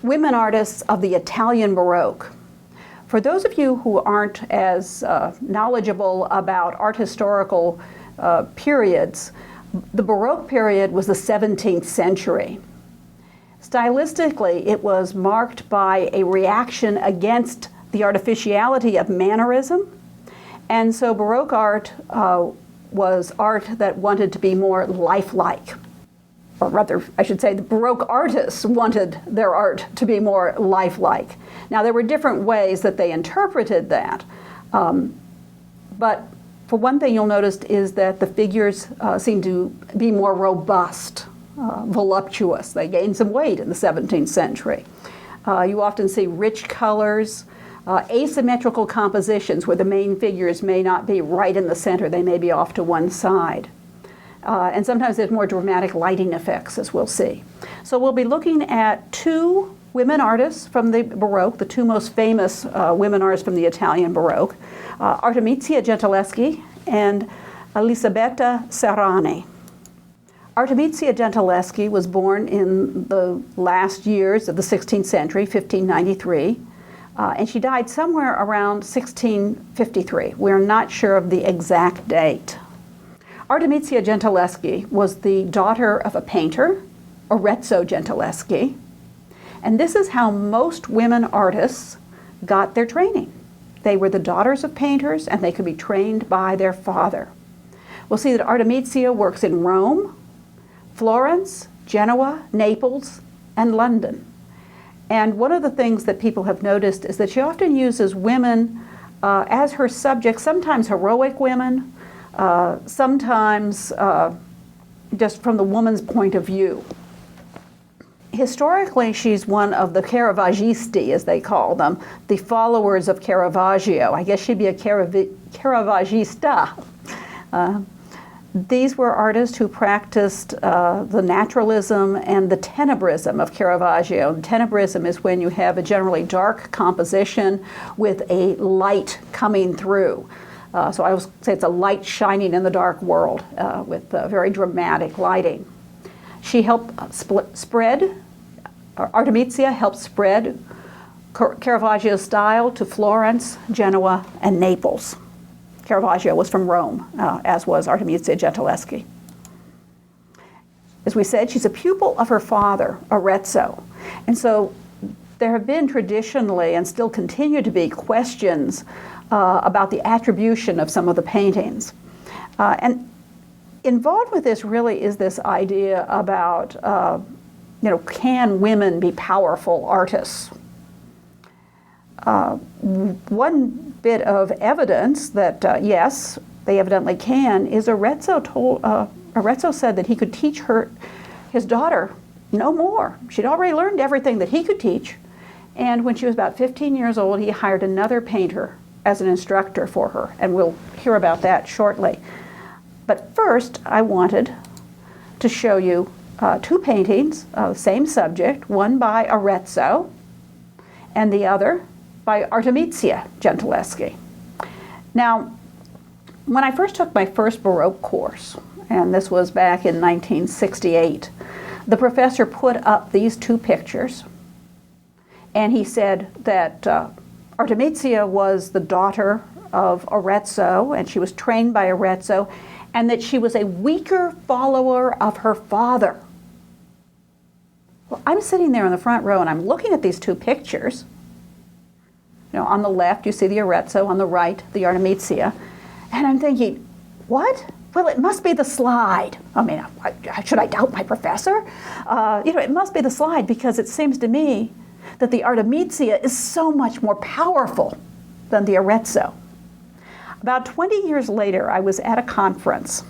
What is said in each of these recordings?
women artists of the Italian Baroque. For those of you who aren't as knowledgeable about art historical periods, the Baroque period was the 17th century. Stylistically, it was marked by a reaction against the artificiality of mannerism, and so Baroque art was art that wanted to be more lifelike. Or rather, I should say, the Baroque artists wanted their art to be more lifelike. Now, there were different ways that they interpreted that, but for one thing you'll notice is that the figures seem to be more robust, voluptuous. They gained some weight in the 17th century. You often see rich colors, asymmetrical compositions where the main figures may not be right in the center, they may be off to one side. And sometimes there's more dramatic lighting effects, as we'll see. So we'll be looking at two women artists from the Baroque, the two most famous women artists from the Italian Baroque, Artemisia Gentileschi and Elisabetta Serrani. Artemisia Gentileschi was born in the last years of the 16th century, 1593, and she died somewhere around 1653. We're not sure of the exact date. Artemisia Gentileschi was the daughter of a painter, Arezzo Gentileschi, and this is how most women artists got their training. They were the daughters of painters, and they could be trained by their father. We'll see that Artemisia works in Rome, Florence, Genoa, Naples, and London. And one of the things that people have noticed is that she often uses women as her subjects, sometimes heroic women, sometimes just from the woman's point of view. Historically, she's one of the Caravaggisti, as they call them, the followers of Caravaggio. I guess she'd be a Caravaggista. These were artists who practiced the naturalism and the tenebrism of Caravaggio. And tenebrism is when you have a generally dark composition with a light coming through. So I always say it's a light shining in the dark world with very dramatic lighting. She helped Artemisia helped spread Caravaggio's style to Florence, Genoa, and Naples. Caravaggio was from Rome, as was Artemisia Gentileschi. As we said, she's a pupil of her father, Arezzo. And so there have been traditionally, and still continue to be, questions about the attribution of some of the paintings. And involved with this really is this idea about, can women be powerful artists? One bit of evidence that, yes, they evidently can, is Arezzo said that he could teach his daughter no more. She'd already learned everything that he could teach. And when she was about 15 years old, he hired another painter as an instructor for her, and we'll hear about that shortly. But first, I wanted to show you two paintings of the same subject, one by Arezzo and the other by Artemisia Gentileschi. Now, when I first took my first Baroque course, and this was back in 1968, the professor put up these two pictures, and he said that Artemisia was the daughter of Arezzo, and she was trained by Arezzo, and that she was a weaker follower of her father. Well, I'm sitting there in the front row, and I'm looking at these two pictures. On the left, you see the Arezzo, on the right, the Artemisia, and I'm thinking, what? Well, it must be the slide. I mean, should I doubt my professor? It must be the slide, because it seems to me that the Artemisia is so much more powerful than the Arezzo. About 20 years later, I was at a conference,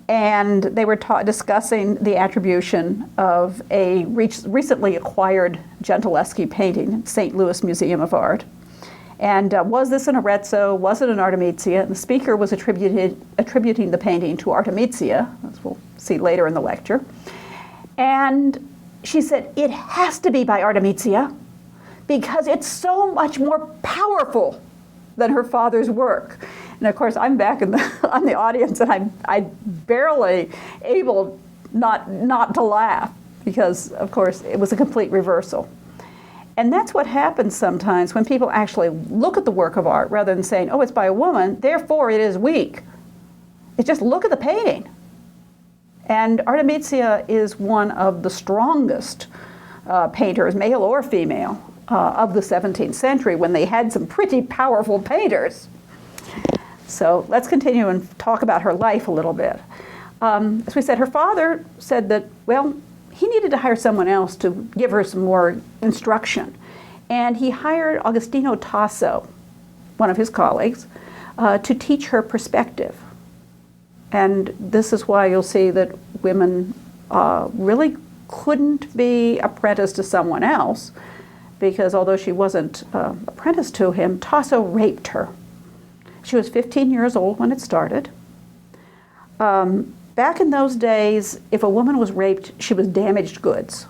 and they were discussing the attribution of a recently acquired Gentileschi painting at St. Louis Museum of Art. And was this an Arezzo? Was it an Artemisia? And the speaker was attributing the painting to Artemisia, as we'll see later in the lecture. And she said, it has to be by Artemisia because it's so much more powerful than her father's work. And of course, I'm back in on the audience, and I'm barely able not to laugh. because, of course, it was a complete reversal. And that's what happens sometimes when people actually look at the work of art rather than saying, oh, it's by a woman, therefore it is weak. It's just look at the painting. And Artemisia is one of the strongest painters, male or female, of the 17th century, when they had some pretty powerful painters. So let's continue and talk about her life a little bit. As we said, her father said that, well, he needed to hire someone else to give her some more instruction. And he hired Agostino Tasso, one of his colleagues, to teach her perspective. And this is why you'll see that women really couldn't be apprenticed to someone else, because although she wasn't apprenticed to him, Tasso raped her. She was 15 years old when it started. Back in those days, if a woman was raped, she was damaged goods.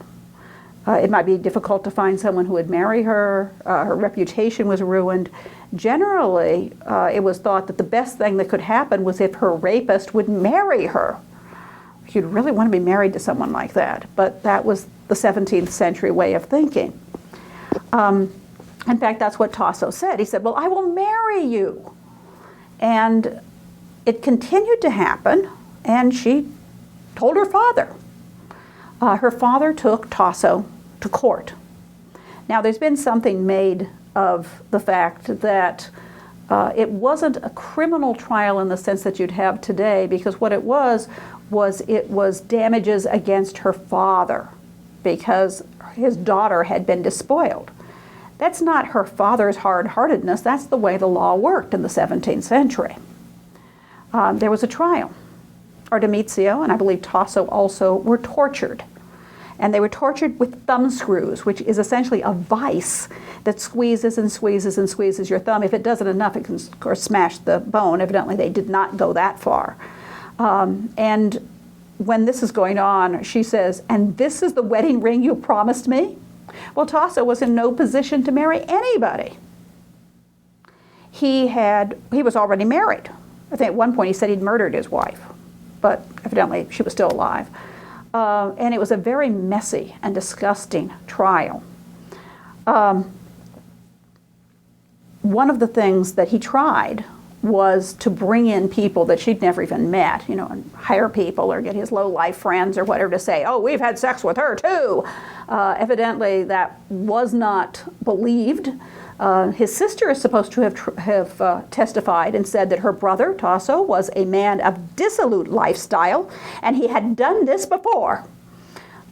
It might be difficult to find someone who would marry her. Her reputation was ruined. Generally, it was thought that the best thing that could happen was if her rapist would marry her. You'd really want to be married to someone like that, but that was the 17th century way of thinking. In fact, that's what Tasso said. He said, well, I will marry you. And it continued to happen, and she told her father. Her father took Tasso to court. Now, there's been something made of the fact that it wasn't a criminal trial in the sense that you'd have today, because what it was damages against her father because his daughter had been despoiled. That's not her father's hard-heartedness. That's the way the law worked in the 17th century. There was a trial. Artemisia, and I believe Tasso also, were tortured. And they were tortured with thumb screws, which is essentially a vice that squeezes and squeezes and squeezes your thumb. If it doesn't enough, it can, of course, smash the bone. Evidently, they did not go that far. And when this is going on, she says, and this is the wedding ring you promised me? Well, Tasso was in no position to marry anybody. He was already married. I think at one point he said he'd murdered his wife, but evidently she was still alive. And it was a very messy and disgusting trial. One of the things that he tried was to bring in people that she'd never even met, and hire people or get his low-life friends or whatever to say, oh, we've had sex with her too. Evidently that was not believed. His sister is supposed to have testified and said that her brother, Tasso, was a man of dissolute lifestyle, and he had done this before.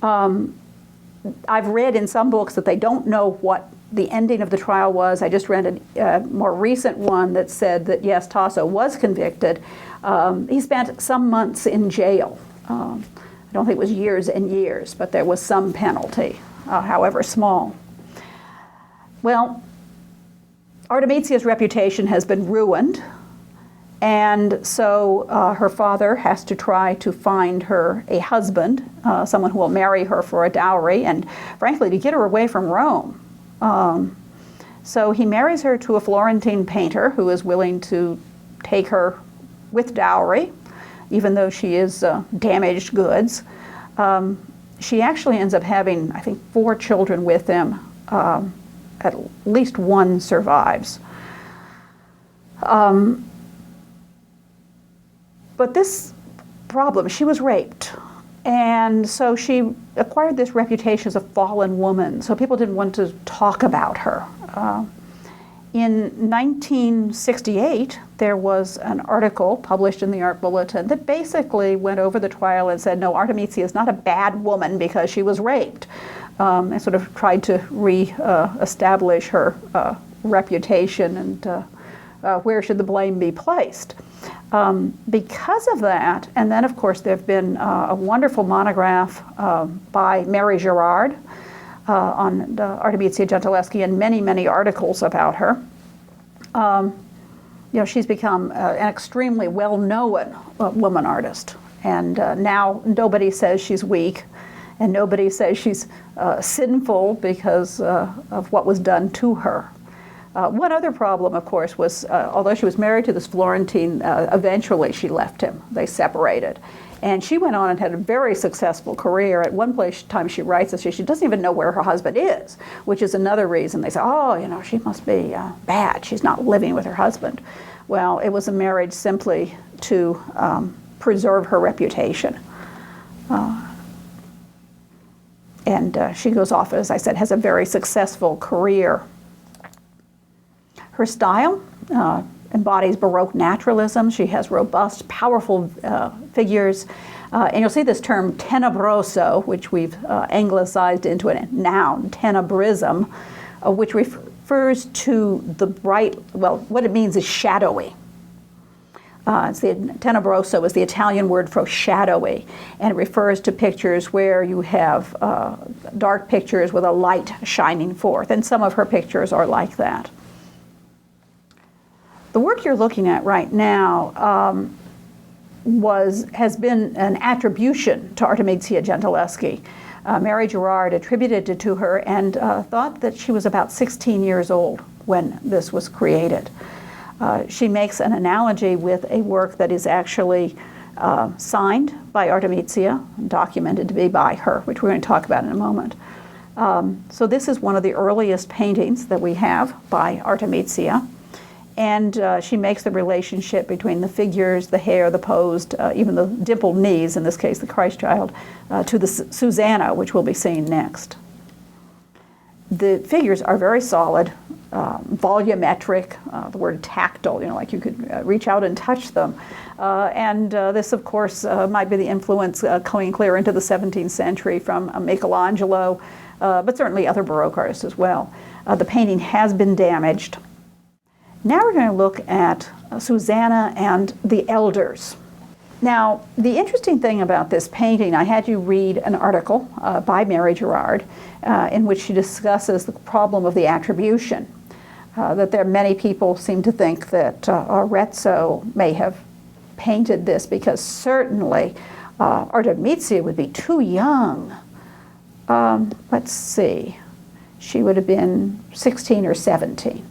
I've read in some books that they don't know what the ending of the trial was. I just read a more recent one that said that, yes, Tasso was convicted. He spent some months in jail. I don't think it was years and years, but there was some penalty, however small. Well, Artemisia's reputation has been ruined, and so her father has to try to find her a husband, someone who will marry her for a dowry, and frankly, to get her away from Rome. So he marries her to a Florentine painter who is willing to take her with dowry, even though she is damaged goods. She actually ends up having, I think, 4 children with him. At least one survives. But this problem, she was raped. And so she acquired this reputation as a fallen woman. So people didn't want to talk about her. In 1968, there was an article published in the Art Bulletin that basically went over the trial and said, no, Artemisia is not a bad woman because she was raped. And sort of tried to re-establish her reputation and where should the blame be placed. Because of that, and then of course there have been a wonderful monograph by Mary Gerard on Artemisia Gentileschi and many, many articles about her. She's become an extremely well-known woman artist, and now nobody says she's weak, and nobody says she's sinful because of what was done to her. One other problem, of course, was although she was married to this Florentine, eventually she left him. They separated. And she went on and had a very successful career. At one time she writes that she doesn't even know where her husband is, which is another reason they say, oh, you know, she must be bad. She's not living with her husband. Well, it was a marriage simply to preserve her reputation. And she goes off, as I said, has a very successful career. Her style embodies Baroque naturalism. She has robust, powerful figures. And you'll see this term tenebroso, which we've anglicized into a noun, tenebrism, which refers to the bright, well, what it means is shadowy. Tenebroso is the Italian word for shadowy, and it refers to pictures where you have dark pictures with a light shining forth, and some of her pictures are like that. The work you're looking at right now has been an attribution to Artemisia Gentileschi. Mary Gerard attributed it to her and thought that she was about 16 years old when this was created. She makes an analogy with a work that is actually signed by Artemisia, documented to be by her, which we're going to talk about in a moment. So this is one of the earliest paintings that we have by Artemisia. And she makes the relationship between the figures, the hair, the posed, even the dimpled knees, in this case the Christ child, to the Susana, which we'll be seeing next. The figures are very solid, volumetric, the word tactile, you know, like you could reach out and touch them. And this, of course, might be the influence coming clear into the 17th century from Michelangelo, but certainly other Baroque artists as well. The painting has been damaged. Now we're going to look at Susana and the elders. Now, the interesting thing about this painting, I had you read an article by Mary Gerard in which she discusses the problem of the attribution. That there are many people seem to think that Arezzo may have painted this because certainly Artemisia would be too young. Let's see, she would have been 16 or 17.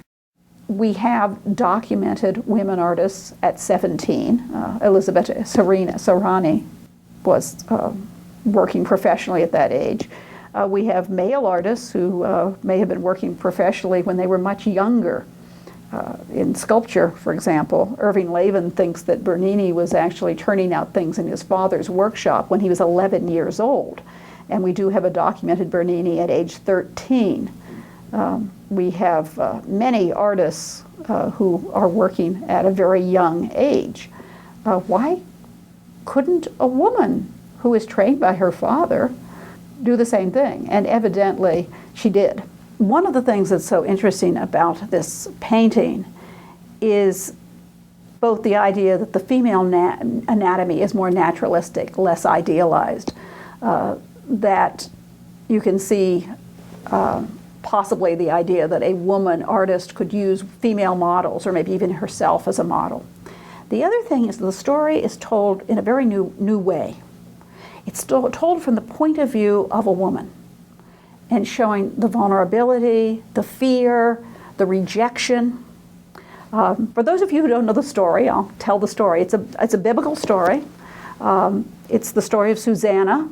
We have documented women artists at 17. Elizabeth Serrani was working professionally at that age. We have male artists who may have been working professionally when they were much younger. In sculpture, for example, Irving Lavin thinks that Bernini was actually turning out things in his father's workshop when he was 11 years old. And we do have a documented Bernini at age 13. We have many artists who are working at a very young age. Why couldn't a woman who is trained by her father do the same thing? And evidently she did. One of the things that's so interesting about this painting is both the idea that the female anatomy is more naturalistic, less idealized, that you can see possibly the idea that a woman artist could use female models or maybe even herself as a model. The other thing is the story is told in a very new way. It's told from the point of view of a woman and showing the vulnerability, the fear, the rejection. For those of you who don't know the story, I'll tell the story. It's a biblical story. It's the story of Susana,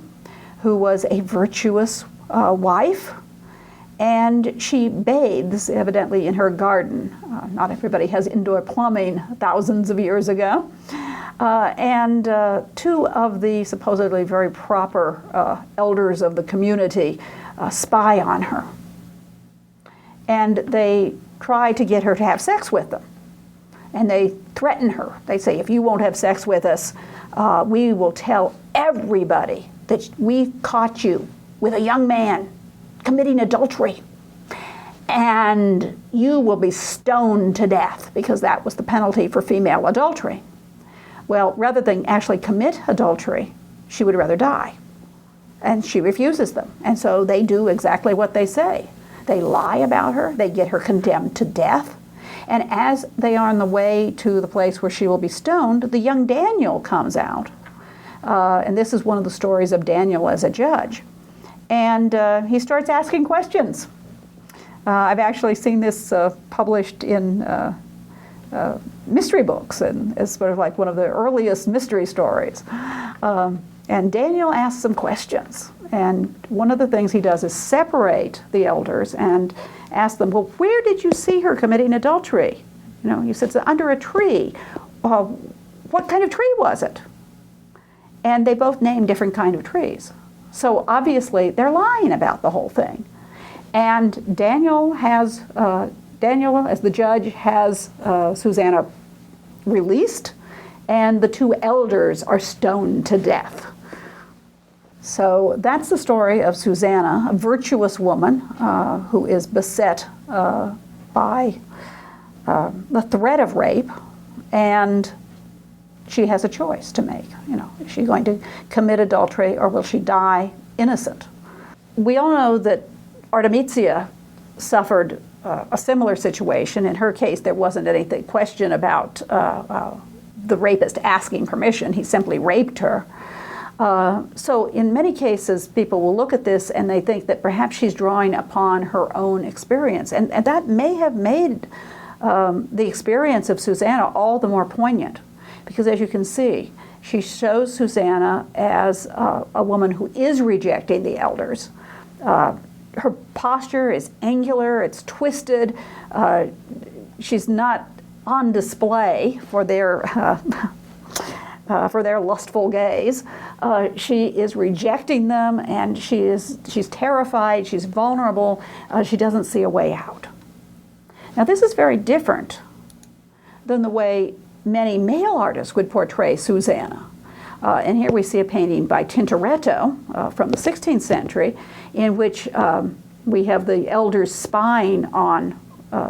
who was a virtuous wife. And she bathes, evidently, in her garden. Not everybody has indoor plumbing thousands of years ago. And two of the supposedly very proper elders of the community spy on her. And they try to get her to have sex with them. And they threaten her. They say, if you won't have sex with us, we will tell everybody that we caught you with a young man committing adultery, and you will be stoned to death, because that was the penalty for female adultery. Well, rather than actually commit adultery, she would rather die. And she refuses them. And so they do exactly what they say. They lie about her, they get her condemned to death, and as they are on the way to the place where she will be stoned, the young Daniel comes out. And this is one of the stories of Daniel as a judge. And he starts asking questions. I've actually seen this published in mystery books, and it's sort of like one of the earliest mystery stories. And Daniel asks some questions. And one of the things he does is separate the elders and ask them, well, where did you see her committing adultery? You know, he says, under a tree. What kind of tree was it? And they both name different kind of trees. So obviously they're lying about the whole thing. And Daniel, as the judge, has Susana released, and the two elders are stoned to death. So that's the story of Susana, a virtuous woman who is beset by the threat of rape, and she has a choice to make. You know, is she going to commit adultery, or will she die innocent? We all know that Artemisia suffered a similar situation. In her case, there wasn't any question about the rapist asking permission. He simply raped her. So in many cases, people will look at this and they think that perhaps she's drawing upon her own experience. And that may have made the experience of Susana all the more poignant. Because as you can see, she shows Susana as a woman who is rejecting the elders. Her posture is angular, it's twisted. She's not on display for their lustful gaze. She is rejecting them, and she's terrified, she's vulnerable, she doesn't see a way out. Now this is very different than the way many male artists would portray Susana. And here we see a painting by Tintoretto from the 16th century, in which we have the elders spying on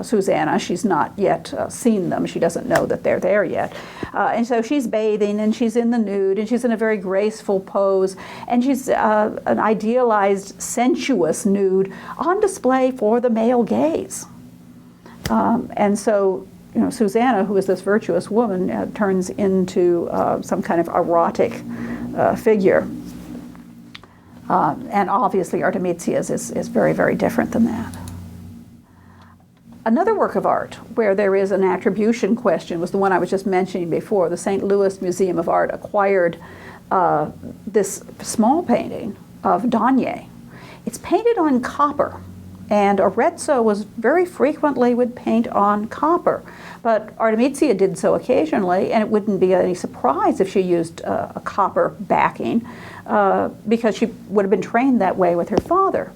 Susana. She's not yet seen them. She doesn't know that they're there yet. And so she's bathing, and she's in the nude, and she's in a very graceful pose, and she's an idealized, sensuous nude on display for the male gaze. And so, you know, Susana, who is this virtuous woman, turns into some kind of erotic figure. And obviously Artemisias is very, very different than that. Another work of art where there is an attribution question was the one I was just mentioning before. The St. Louis Museum of Art acquired this small painting of Danier. It's painted on copper. And Arezzo was very frequently would paint on copper. But Artemisia did so occasionally, and it wouldn't be any surprise if she used a copper backing because she would have been trained that way with her father.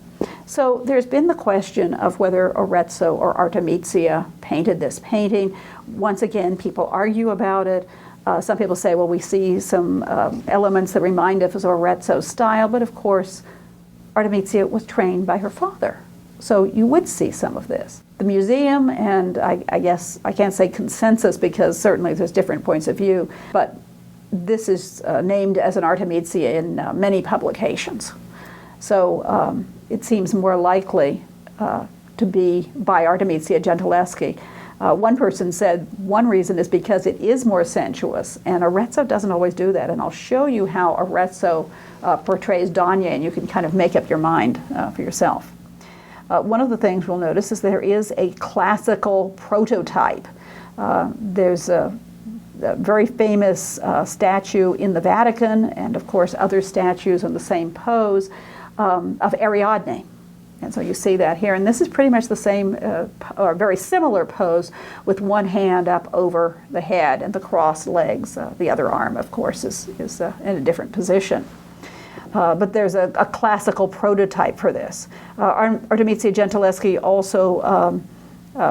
So there's been the question of whether Arezzo or Artemisia painted this painting. Once again, people argue about it. Some people say, well, we see some elements that remind us of Arezzo's style, but of course, Artemisia was trained by her father. So you would see some of this. The museum, and I guess I can't say consensus because certainly there's different points of view, but this is named as an Artemisia in many publications. So it seems more likely to be by Artemisia Gentileschi. One person said one reason is because it is more sensuous, and Arezzo doesn't always do that. And I'll show you how Arezzo portrays Danier, and you can kind of make up your mind for yourself. One of the things we'll notice is there is a classical prototype. There's a very famous statue in the Vatican, and of course other statues in the same pose of Ariadne. And so you see that here, and this is pretty much the same or very similar pose with one hand up over the head and the crossed legs. The other arm, of course, is in a different position. But there's a classical prototype for this. Artemisia Gentileschi also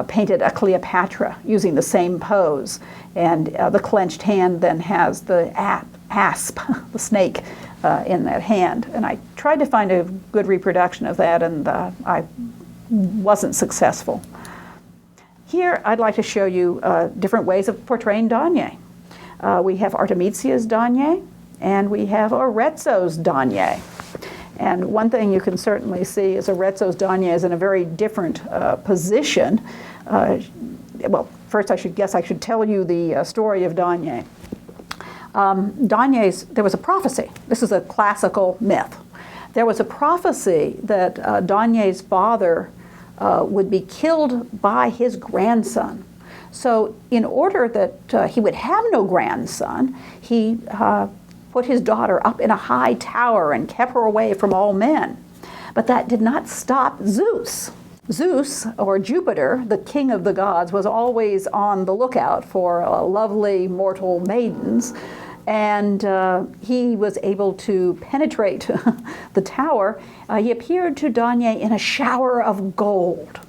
painted a Cleopatra using the same pose, and the clenched hand then has the asp, the snake, in that hand. And I tried to find a good reproduction of that, and I wasn't successful. Here I'd like to show you different ways of portraying Danier. We have Artemisia's Danier, and we have Arezzo's Danier. And one thing you can certainly see is Arezzo's Danier is in a very different position. Well, first I should tell you the story of Danier. There was a prophecy. This is a classical myth. There was a prophecy that Danier's father would be killed by his grandson. So in order that he would have no grandson, he put his daughter up in a high tower and kept her away from all men. But that did not stop Zeus. Zeus, or Jupiter, the king of the gods, was always on the lookout for lovely mortal maidens, and he was able to penetrate the tower. He appeared to Danae in a shower of gold,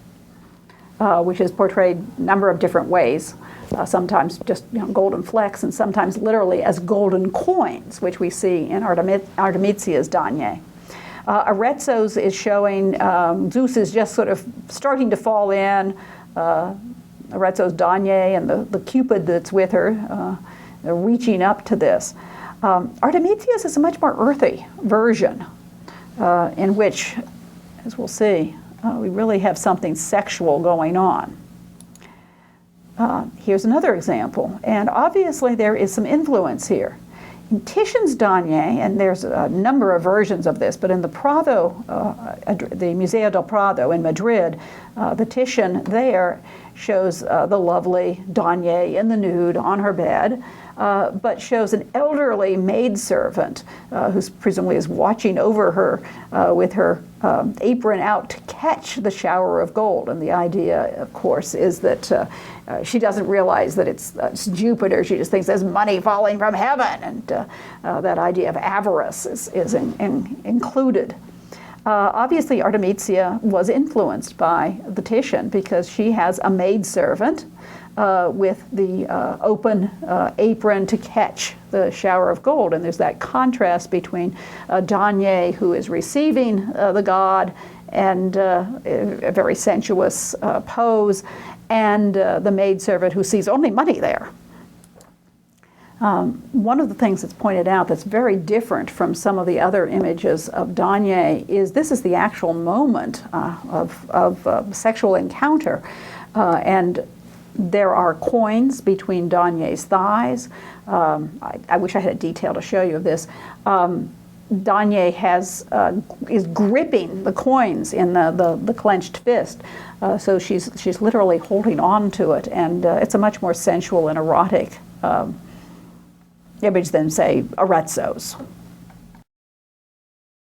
which is portrayed a number of different ways. Sometimes just golden flecks, and sometimes literally as golden coins, which we see in Artemisia's Danae. Arezzo's is showing Zeus is just sort of starting to fall in. Arezzo's Danae and the Cupid that's with her, they're reaching up to this. Artemisias is a much more earthy version in which, as we'll see, we really have something sexual going on. Here's another example, and obviously there is some influence here. In Titian's Danae, and there's a number of versions of this, but in the Prado, the Museo del Prado in Madrid, the Titian there shows the lovely Danae in the nude on her bed, but shows an elderly maidservant who presumably is watching over her with her apron out to catch the shower of gold. And the idea, of course, is that she doesn't realize that it's Jupiter. She just thinks there's money falling from heaven, and that idea of avarice is included. Obviously, Artemisia was influenced by the Titian because she has a maidservant with the open apron to catch the shower of gold. And there's that contrast between Danae, who is receiving the god, and a very sensuous pose, and the maidservant who sees only money there. One of the things that's pointed out that's very different from some of the other images of Danae is this is the actual moment of sexual encounter. And there are coins between Danae's thighs. I wish I had a detail to show you of this. Danae is gripping the coins in the clenched fist, so she's literally holding on to it, and it's a much more sensual and erotic image than, say, Arezzo's.